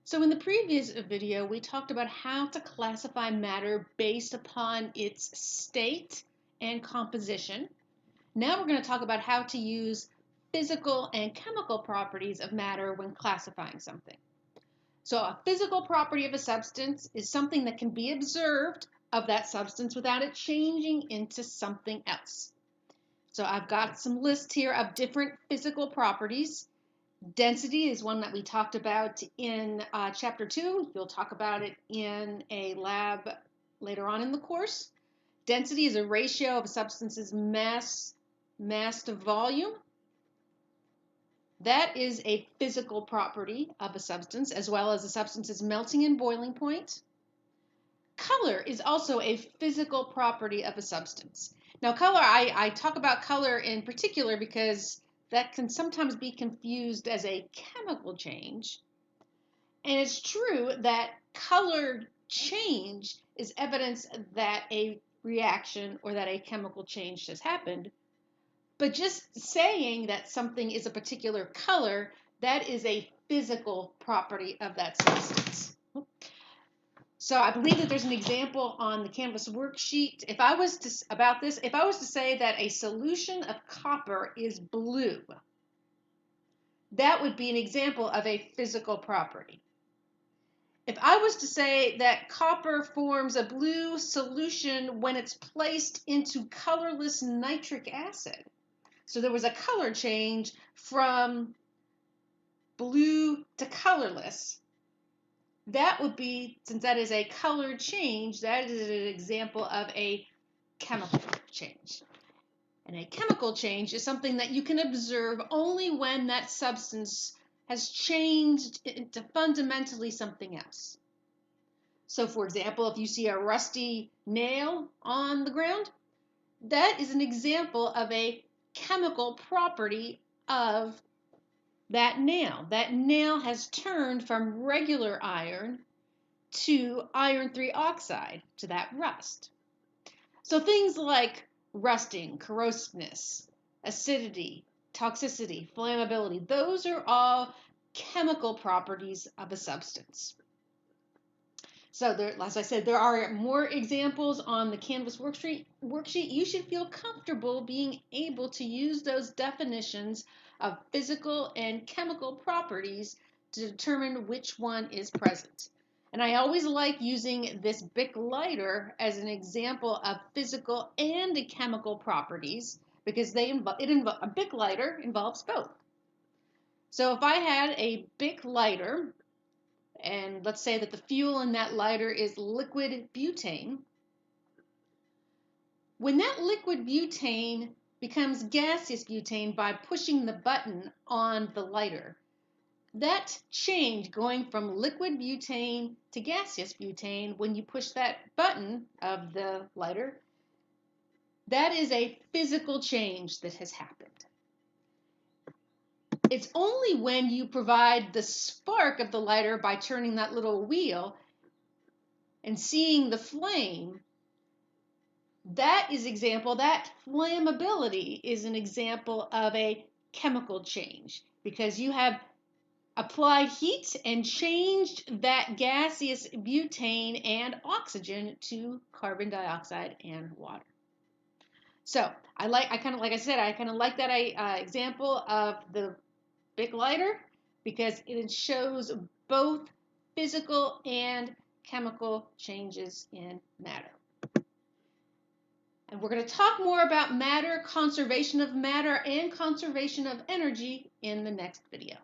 So in the previous video, we talked about how to classify matter based upon its state and composition. Now we're going to talk about how to use physical and chemical properties of matter when classifying something. So a physical property of a substance is something that can be observed of that substance without it changing into something else. So I've got some lists here of different physical properties. Density is one that we talked about in chapter 2. You'll talk about it in a lab later on in the course. Density is a ratio of a substance's mass to volume. That is a physical property of a substance, as well as a substance's melting and boiling point. Color is also a physical property of a substance. Now, color, I talk about color in particular because that can sometimes be confused as a chemical change. And it's true that color change is evidence that a reaction or that a chemical change has happened. But just saying that something is a particular color, that is a physical property of that substance. So I believe that there's an example on the Canvas worksheet. If I was to say that a solution of copper is blue, that would be an example of a physical property. If I was to say that copper forms a blue solution when it's placed into colorless nitric acid, so there was a color change from blue to colorless, that would be, since that is a color change, that is an example of a chemical change. And a chemical change is something that you can observe only when that substance has changed into fundamentally something else. So for example, if you see a rusty nail on the ground, that is an example of a chemical property of that nail. That nail has turned from regular iron to iron 3 oxide, to that rust. So things like rusting, corrosiveness, acidity, toxicity, flammability, those are all chemical properties of a substance. So there, as I said, there are more examples on the Canvas worksheet. You should feel comfortable being able to use those definitions of physical and chemical properties to determine which one is present. And I always like using this Bic lighter as an example of physical and chemical properties because a Bic lighter involves both. So if I had a Bic lighter, and let's say that the fuel in that lighter is liquid butane. When that liquid butane becomes gaseous butane by pushing the button on the lighter, that change going from liquid butane to gaseous butane, when you push that button of the lighter, that is a physical change that has happened. It's only when you provide the spark of the lighter by turning that little wheel and seeing the flame, that flammability is an example of a chemical change because you have applied heat and changed that gaseous butane and oxygen to carbon dioxide and water. So I kind of like that example of the Bic lighter because it shows both physical and chemical changes in matter. And we're going to talk more about matter, conservation of matter, and conservation of energy in the next video.